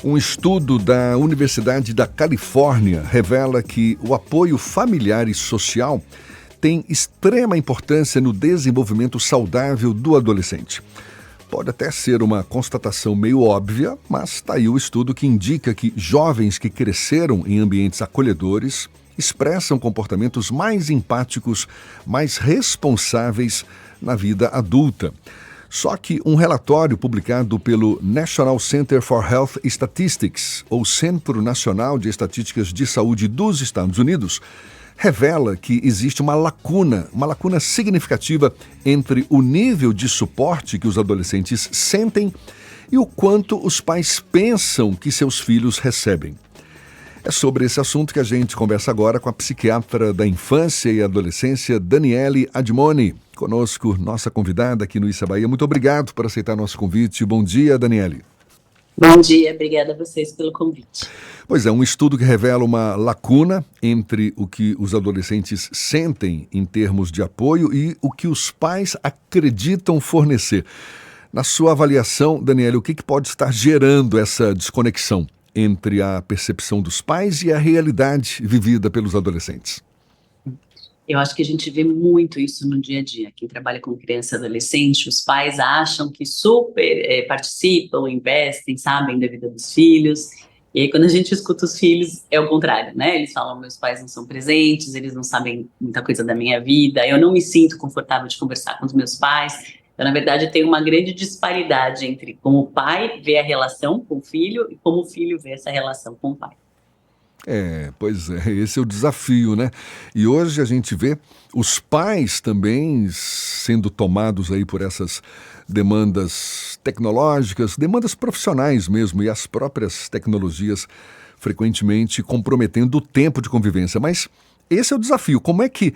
Um estudo da Universidade da Califórnia revela que o apoio familiar e social tem extrema importância no desenvolvimento saudável do adolescente. Pode até ser uma constatação meio óbvia, mas está aí o estudo que indica que jovens que cresceram em ambientes acolhedores expressam comportamentos mais empáticos, mais responsáveis na vida adulta. Só que um relatório publicado pelo National Center for Health Statistics, ou Centro Nacional de Estatísticas de Saúde dos Estados Unidos, revela que existe uma lacuna significativa entre o nível de suporte que os adolescentes sentem e o quanto os pais pensam que seus filhos recebem. É sobre esse assunto que a gente conversa agora com a psiquiatra da infância e adolescência, Daniele Admoni. Conosco, nossa convidada aqui no Issa Bahia. Muito obrigado por aceitar nosso convite. Bom dia, Daniele. Bom dia, obrigada a vocês pelo convite. Pois é, um estudo que revela uma lacuna entre o que os adolescentes sentem em termos de apoio e o que os pais acreditam fornecer. Na sua avaliação, Daniele, o que pode estar gerando essa desconexão entre a percepção dos pais e a realidade vivida pelos adolescentes? Eu acho que a gente vê muito isso no dia a dia. Quem trabalha com criança e adolescente, os pais acham que super participam, investem, sabem da vida dos filhos. E aí, quando a gente escuta os filhos, é o contrário, né? Eles falam, meus pais não são presentes, eles não sabem muita coisa da minha vida, eu não me sinto confortável de conversar com os meus pais. Então, na verdade, tem uma grande disparidade entre como o pai vê a relação com o filho e como o filho vê essa relação com o pai. Pois é, esse é o desafio, né? E hoje a gente vê os pais também sendo tomados aí por essas demandas tecnológicas, demandas profissionais mesmo, e as próprias tecnologias frequentemente comprometendo o tempo de convivência. Mas esse é o desafio. Como é que,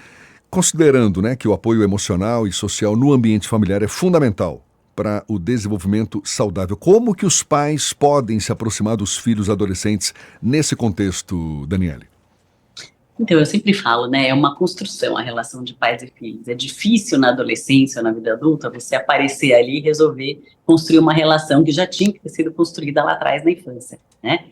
considerando, né, que o apoio emocional e social no ambiente familiar é fundamental para o desenvolvimento saudável, como que os pais podem se aproximar dos filhos adolescentes nesse contexto, Daniele? Então, eu sempre falo, né, é uma construção a relação de pais e filhos. É difícil na adolescência ou na vida adulta você aparecer ali e resolver construir uma relação que já tinha que ter sido construída lá atrás na infância, né?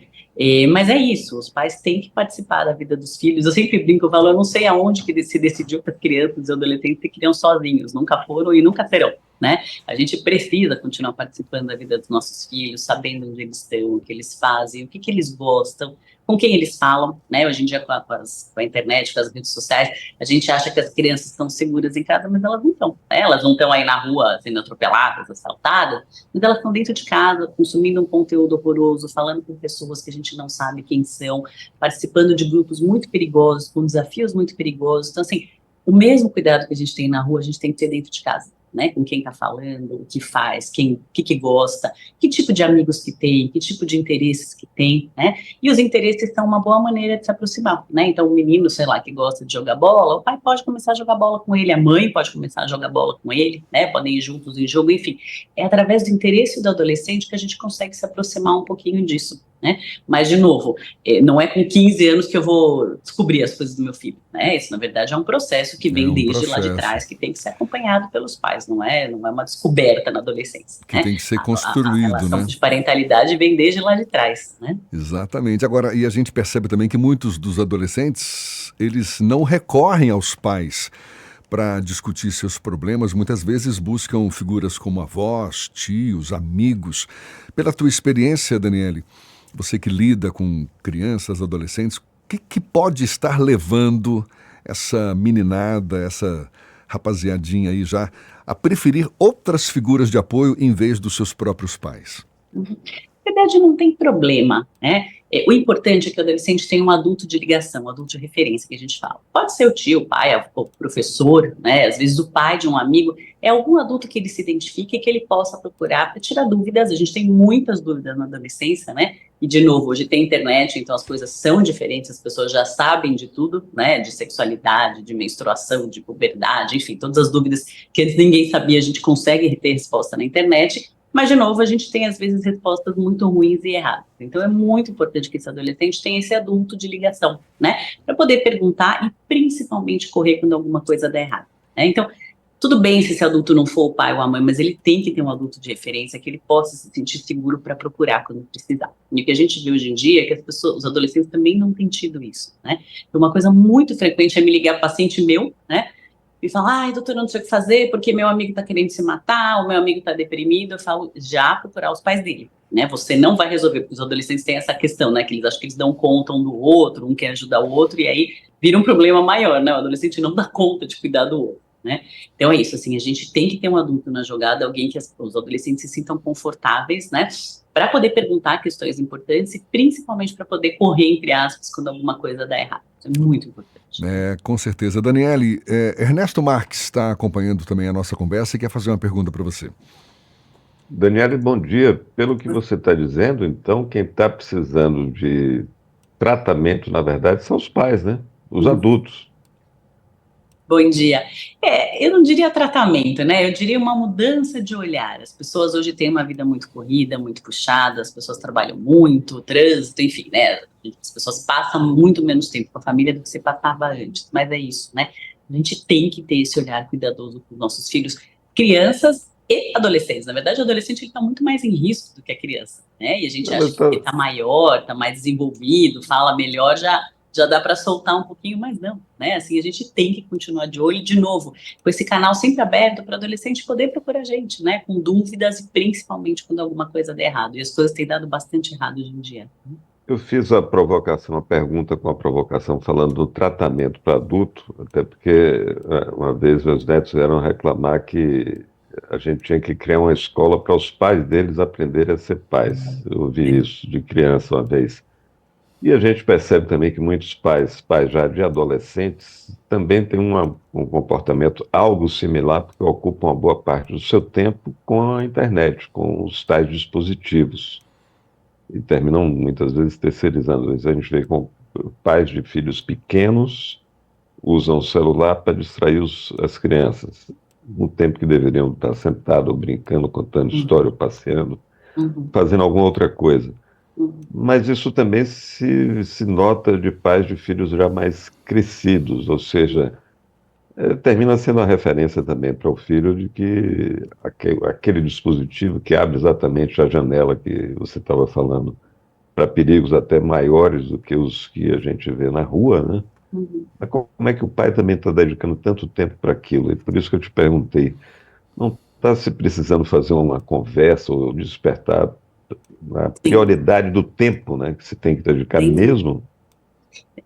Mas é isso, os pais têm que participar da vida dos filhos. Eu sempre brinco, eu falo, eu não sei aonde que se decidiu que as crianças e adolescentes se criam sozinhos, nunca foram e nunca serão, né? A gente precisa continuar participando da vida dos nossos filhos, sabendo onde eles estão, o que eles fazem, o que eles gostam, com quem eles falam, né? Hoje em dia com a internet, com as redes sociais, a gente acha que as crianças estão seguras em casa, mas elas não estão, né? Elas não estão aí na rua sendo atropeladas, assaltadas, mas elas estão dentro de casa, consumindo um conteúdo horroroso, falando com pessoas que a gente não sabe quem são, participando de grupos muito perigosos, com desafios muito perigosos. Então, assim, o mesmo cuidado que a gente tem na rua, a gente tem que ter dentro de casa, né? Com quem está falando, o que faz, o que gosta, que tipo de amigos que tem, que tipo de interesses que tem, né? E os interesses são uma boa maneira de se aproximar, né? Então, o menino, sei lá, que gosta de jogar bola, o pai pode começar a jogar bola com ele, a mãe pode começar a jogar bola com ele, né? Podem ir juntos em jogo, enfim. É através do interesse do adolescente que a gente consegue se aproximar um pouquinho disso, né? Mas, de novo, não é com 15 anos que eu vou descobrir as coisas do meu filho, né? Isso, na verdade, é um processo que vem desde lá de trás, que tem que ser acompanhado pelos pais, não é uma descoberta na adolescência. Que né? tem que ser construído, a relação, né? de parentalidade vem desde lá de trás, né? Exatamente. Agora, e a gente percebe também que muitos dos adolescentes, eles não recorrem aos pais para discutir seus problemas, muitas vezes buscam figuras como avós, tios, amigos. Pela tua experiência, Daniele, você que lida com crianças, adolescentes, o que pode estar levando essa meninada, essa rapaziadinha aí já, a preferir outras figuras de apoio em vez dos seus próprios pais? Na verdade, não tem problema, né? O importante é que o adolescente tenha um adulto de ligação, um adulto de referência, que a gente fala. Pode ser o tio, o pai, o professor, né? Às vezes o pai de um amigo. É algum adulto que ele se identifique e que ele possa procurar para tirar dúvidas. A gente tem muitas dúvidas na adolescência, né? E, de novo, hoje tem internet, então as coisas são diferentes, as pessoas já sabem de tudo, né? De sexualidade, de menstruação, de puberdade, enfim, todas as dúvidas que antes ninguém sabia, a gente consegue ter resposta na internet. Mas, de novo, a gente tem, às vezes, respostas muito ruins e erradas. Então, é muito importante que esse adolescente tenha esse adulto de ligação, né? Para poder perguntar e, principalmente, correr quando alguma coisa der errado, né? Então, Tudo bem se esse adulto não for o pai ou a mãe, mas ele tem que ter um adulto de referência que ele possa se sentir seguro para procurar quando precisar. E o que a gente vê hoje em dia é que as pessoas, os adolescentes também não têm tido isso, né? Uma coisa muito frequente é me ligar paciente meu, né? E falar, ai, doutor, eu não sei o que fazer porque meu amigo está querendo se matar, o meu amigo está deprimido. Eu falo, já procurar os pais dele, né? Você não vai resolver, porque os adolescentes têm essa questão, né? Que eles acham que eles dão conta um do outro, um quer ajudar o outro, e aí vira um problema maior, né? O adolescente não dá conta de cuidar do outro, né? Então é isso, assim, a gente tem que ter um adulto na jogada, alguém que os adolescentes se sintam confortáveis, né? Para poder perguntar questões importantes e principalmente para poder correr, entre aspas, quando alguma coisa dá errado. Isso é muito importante. Com certeza. Daniele, Ernesto Marques está acompanhando também a nossa conversa e quer fazer uma pergunta para você. Daniele, bom dia. Pelo que você está dizendo, então, quem está precisando de tratamento, na verdade, são os pais, né? Os adultos. Bom dia. Eu não diria tratamento, né? Eu diria uma mudança de olhar. As pessoas hoje têm uma vida muito corrida, muito puxada, as pessoas trabalham muito, trânsito, enfim, né? As pessoas passam muito menos tempo com a família do que se passava antes, mas é isso, né? A gente tem que ter esse olhar cuidadoso com os nossos filhos, crianças e adolescentes. Na verdade, o adolescente está muito mais em risco do que a criança, né? E a gente acha que ele está maior, está mais desenvolvido, fala melhor, já dá para soltar um pouquinho, mas não, né? Assim, a gente tem que continuar de olho, de novo, com esse canal sempre aberto para adolescente poder procurar a gente, né? Com dúvidas e principalmente quando alguma coisa der errado. E as coisas têm dado bastante errado hoje em dia. Eu fiz a pergunta com a provocação falando do tratamento para adulto, até porque uma vez meus netos vieram reclamar que a gente tinha que criar uma escola para os pais deles aprenderem a ser pais. Eu ouvi isso de criança uma vez. E a gente percebe também que muitos pais já de adolescentes, também têm um comportamento algo similar, porque ocupam uma boa parte do seu tempo com a internet, com os tais dispositivos. E terminam muitas vezes terceirizando. A gente vê com pais de filhos pequenos usam o celular para distrair as crianças, no tempo que deveriam estar sentados, ou brincando, contando história, ou passeando, fazendo alguma outra coisa. Mas isso também se nota de pais de filhos já mais crescidos, ou seja, termina sendo uma referência também para o filho de que aquele dispositivo que abre exatamente a janela que você estava falando, para perigos até maiores do que os que a gente vê na rua, né? Mas como é que o pai também está dedicando tanto tempo para aquilo? E por isso que eu te perguntei, não está se precisando fazer uma conversa ou despertar a prioridade do tempo, né, que se tem que dedicar mesmo?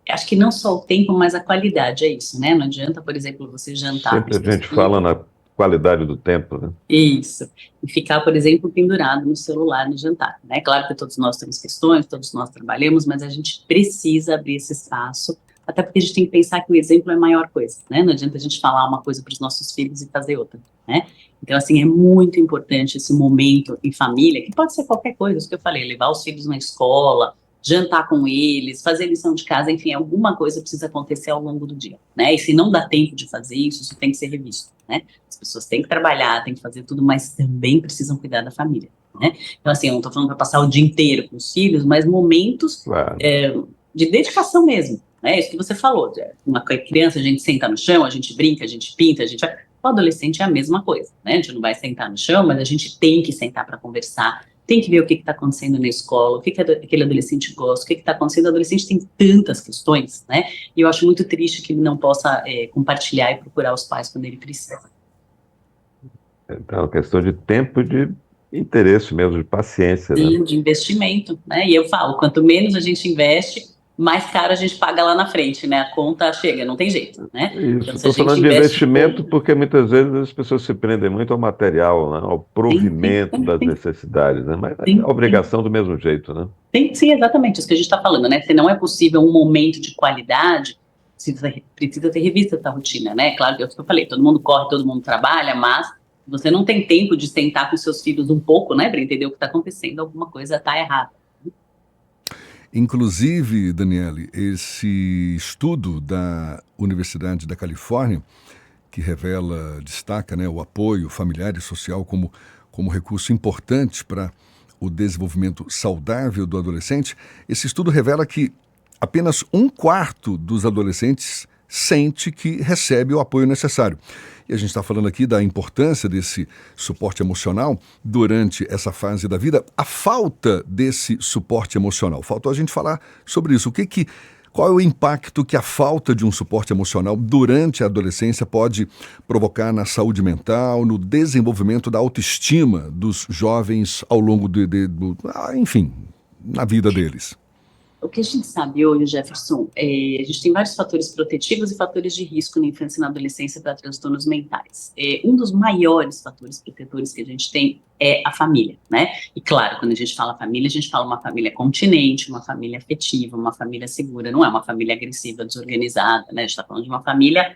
Acho que não só o tempo, mas a qualidade, é isso, né? Não adianta, por exemplo, você jantar. Sempre a gente fala na qualidade do tempo, né? Isso. E ficar, por exemplo, pendurado no celular no jantar, né? Claro que todos nós temos questões, todos nós trabalhamos, mas a gente precisa abrir esse espaço, até porque a gente tem que pensar que o exemplo é a maior coisa, né? Não adianta a gente falar uma coisa para os nossos filhos e fazer outra, né? Então, assim, é muito importante esse momento em família, que pode ser qualquer coisa, isso que eu falei, levar os filhos na escola, jantar com eles, fazer lição de casa, enfim, alguma coisa precisa acontecer ao longo do dia, né? E se não dá tempo de fazer isso, isso tem que ser revisto, né? As pessoas têm que trabalhar, têm que fazer tudo, mas também precisam cuidar da família, né? Então, assim, eu não estou falando para passar o dia inteiro com os filhos, mas momentos de dedicação mesmo, né? Isso que você falou, uma criança, a gente senta no chão, a gente brinca, a gente pinta, a gente vai... O adolescente é a mesma coisa, né? A gente não vai sentar no chão, mas a gente tem que sentar para conversar, tem que ver o que está acontecendo na escola, o que aquele adolescente gosta, o que está acontecendo. O adolescente tem tantas questões, né? E eu acho muito triste que ele não possa compartilhar e procurar os pais quando ele precisa. Então, é uma questão de tempo e de interesse mesmo, de paciência. Sim, né? de investimento, né? E eu falo, quanto menos a gente investe, mais caro a gente paga lá na frente, né? A conta chega, não tem jeito, né? Isso, estou falando de investimento porque muitas vezes as pessoas se prendem muito ao material, né? Ao provimento das necessidades, né? Mas a obrigação do mesmo jeito, né? Sim, exatamente, isso que a gente está falando, né? Se não é possível um momento de qualidade, precisa ter revista essa rotina, né? Claro que é o que eu falei, todo mundo corre, todo mundo trabalha, mas você não tem tempo de sentar com seus filhos um pouco, né? Para entender o que está acontecendo, alguma coisa está errada. Inclusive, Daniele, esse estudo da Universidade da Califórnia, que destaca, né, o apoio familiar e social como recurso importante para o desenvolvimento saudável do adolescente, esse estudo revela que apenas 1/4 dos adolescentes sente que recebe o apoio necessário. E a gente está falando aqui da importância desse suporte emocional durante essa fase da vida. A falta desse suporte emocional, faltou a gente falar sobre isso. Qual é o impacto que a falta de um suporte emocional durante a adolescência pode provocar na saúde mental, no desenvolvimento da autoestima dos jovens ao longo enfim, na vida deles? O que a gente sabe hoje, Jefferson, a gente tem vários fatores protetivos e fatores de risco na infância e na adolescência para transtornos mentais. Um dos maiores fatores protetores que a gente tem é a família, né? E claro, quando a gente fala família, a gente fala uma família continente, uma família afetiva, uma família segura, não é uma família agressiva, desorganizada, né? A gente está falando de uma família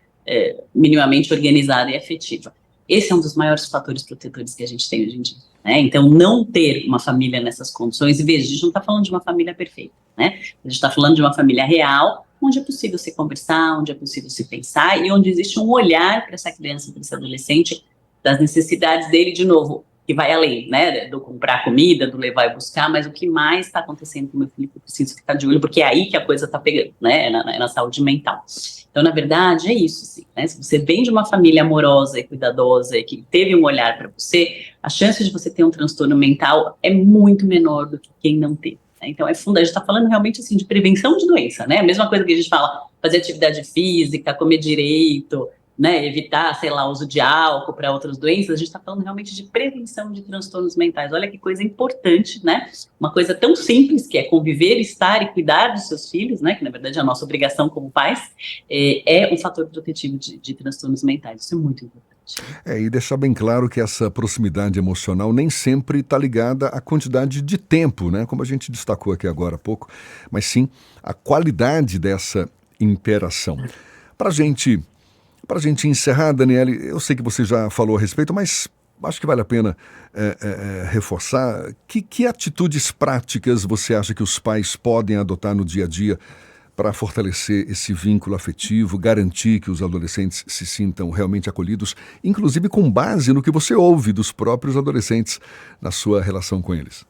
minimamente organizada e afetiva. Esse é um dos maiores fatores protetores que a gente tem hoje em dia, né? Então, não ter uma família nessas condições, e veja, a gente não está falando de uma família perfeita, né? A gente está falando de uma família real, onde é possível se conversar, onde é possível se pensar, e onde existe um olhar para essa criança, para esse adolescente, das necessidades dele, de novo, que vai além, né, do comprar comida, do levar e buscar, mas o que mais está acontecendo com o meu filho, que eu preciso ficar de olho, porque é aí que a coisa está pegando, né, na saúde mental. Então, na verdade, é isso, assim, né, se você vem de uma família amorosa e cuidadosa, e que teve um olhar para você, a chance de você ter um transtorno mental é muito menor do que quem não teve. Então, a gente está falando realmente, assim, de prevenção de doença, né, a mesma coisa que a gente fala, fazer atividade física, comer direito, né, evitar, sei lá, o uso de álcool para outras doenças, a gente está falando realmente de prevenção de transtornos mentais. Olha que coisa importante, né? Uma coisa tão simples que é conviver, estar e cuidar dos seus filhos, né? Que na verdade é a nossa obrigação como pais, é um fator protetivo de transtornos mentais. Isso é muito importante. E deixar bem claro que essa proximidade emocional nem sempre está ligada à quantidade de tempo, né? Como a gente destacou aqui agora há pouco, mas sim a qualidade dessa interação. Para a gente encerrar, Daniele, eu sei que você já falou a respeito, mas acho que vale a pena reforçar. Que atitudes práticas você acha que os pais podem adotar no dia a dia para fortalecer esse vínculo afetivo, garantir que os adolescentes se sintam realmente acolhidos, inclusive com base no que você ouve dos próprios adolescentes na sua relação com eles?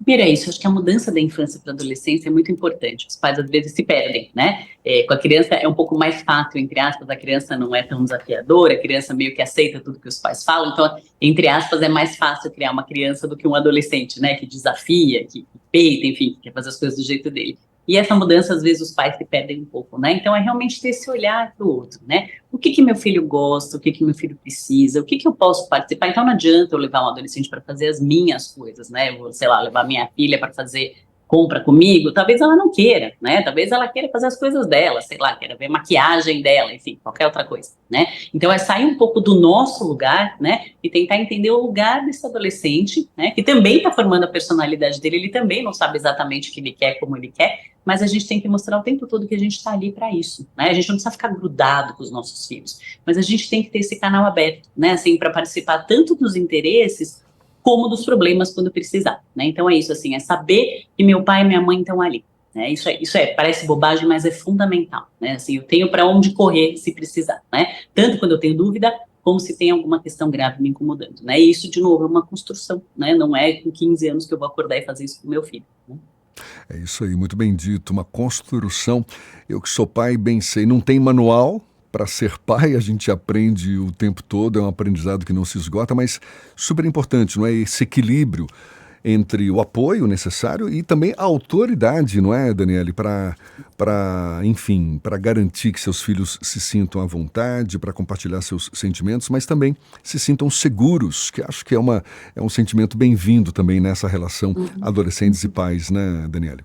Primeiro é isso, acho que a mudança da infância para a adolescência é muito importante. Os pais, às vezes, se perdem, né? Com a criança é um pouco mais fácil, entre aspas, a criança não é tão desafiadora, a criança meio que aceita tudo que os pais falam, então, entre aspas, é mais fácil criar uma criança do que um adolescente, né? Que desafia, que peita, enfim, que quer fazer as coisas do jeito dele. E essa mudança, às vezes, os pais se perdem um pouco, né? Então, é realmente ter esse olhar para o outro, né? O que meu filho gosta, o que meu filho precisa, o que eu posso participar. Então, não adianta eu levar um adolescente para fazer as minhas coisas, né? Eu vou, sei lá, levar minha filha para fazer compra comigo, talvez ela não queira, né? Talvez ela queira fazer as coisas dela, sei lá, queira ver maquiagem dela, enfim, qualquer outra coisa, né? Então, é sair um pouco do nosso lugar, né? E tentar entender o lugar desse adolescente, né? Que também está formando a personalidade dele, ele também não sabe exatamente o que ele quer, como ele quer, mas a gente tem que mostrar o tempo todo que a gente está ali para isso, né? A gente não precisa ficar grudado com os nossos filhos, mas a gente tem que ter esse canal aberto, né? Assim, para participar tanto dos interesses como dos problemas quando precisar, né? Então é isso, assim, é saber que meu pai e minha mãe estão ali, né? Isso parece bobagem, mas é fundamental, né? Assim, eu tenho para onde correr se precisar, né? Tanto quando eu tenho dúvida, como se tem alguma questão grave me incomodando, né? E isso, de novo, é uma construção, né? Não é com 15 anos que eu vou acordar e fazer isso com meu filho, né? É isso aí, muito bem dito, uma construção. Eu que sou pai, bem sei, não tem manual para ser pai, a gente aprende o tempo todo, é um aprendizado que não se esgota, mas super importante, não é? Esse equilíbrio entre o apoio necessário e também a autoridade, não é, Daniele? Enfim, para garantir que seus filhos se sintam à vontade, para compartilhar seus sentimentos, mas também se sintam seguros, que acho que é um sentimento bem-vindo também nessa relação adolescentes e pais, né, Daniele?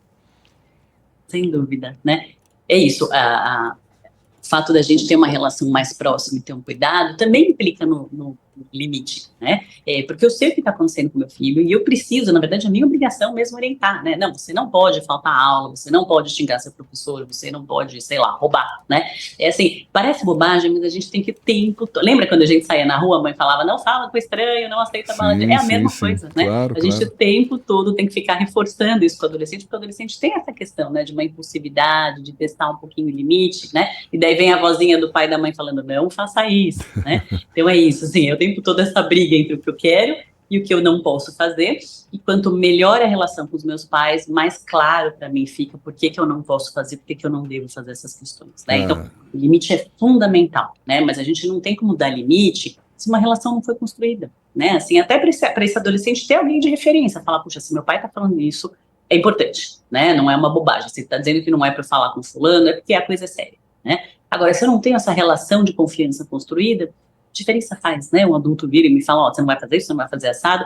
Sem dúvida, né? É isso, o fato da gente ter uma relação mais próxima e ter um cuidado também implica no limite, né? Porque eu sei o que está acontecendo com meu filho e eu preciso, na verdade, é minha obrigação mesmo orientar, né? Não, você não pode faltar aula, você não pode xingar seu professor, você não pode, sei lá, roubar, né? É assim, parece bobagem, mas a gente tem que tempo todo. Lembra quando a gente saía na rua, a mãe falava, não fala com estranho, não aceita bala de... É a mesma coisa, né? Claro, a gente o tempo todo tem que ficar reforçando isso com o adolescente, porque o adolescente tem essa questão, né? De uma impulsividade, de testar um pouquinho o limite, né? E daí vem a vozinha do pai e da mãe falando, não faça isso, né? Então é isso, assim, eu tenho toda essa briga entre o que eu quero e o que eu não posso fazer. E quanto melhor a relação com os meus pais, mais claro para mim fica por que eu não posso fazer, por que eu não devo fazer essas questões, né? Então, o limite é fundamental, né? Mas a gente não tem como dar limite se uma relação não foi construída, né? Assim, até para esse adolescente ter alguém de referência, falar, puxa, se meu pai está falando isso, é importante, né? Não é uma bobagem. Se está dizendo que não é para falar com fulano, é porque a coisa é séria, né? Agora, se eu não tenho essa relação de confiança construída, diferença faz, né? Um adulto vira e me fala, você não vai fazer isso, você não vai fazer assado.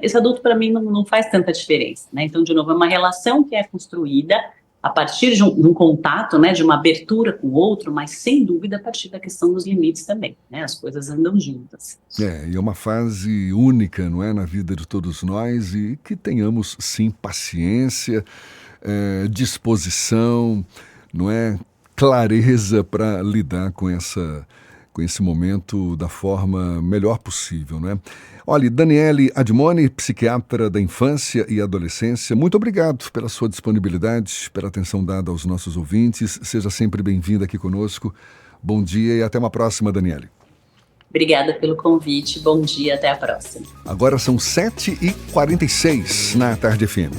Esse adulto, para mim, não faz tanta diferença, né? Então, de novo, é uma relação que é construída a partir de um contato, né? De uma abertura com o outro, mas, sem dúvida, a partir da questão dos limites também, né? As coisas andam juntas. E é uma fase única, não é? Na vida de todos nós, e que tenhamos, sim, paciência, disposição, não é? Clareza para lidar com esse momento da forma melhor possível, não é? Olha, Daniele Admoni, psiquiatra da infância e adolescência, muito obrigado pela sua disponibilidade, pela atenção dada aos nossos ouvintes. Seja sempre bem-vinda aqui conosco. Bom dia e até uma próxima, Daniele. Obrigada pelo convite. Bom dia, até a próxima. Agora são 7h46 na Tarde FM.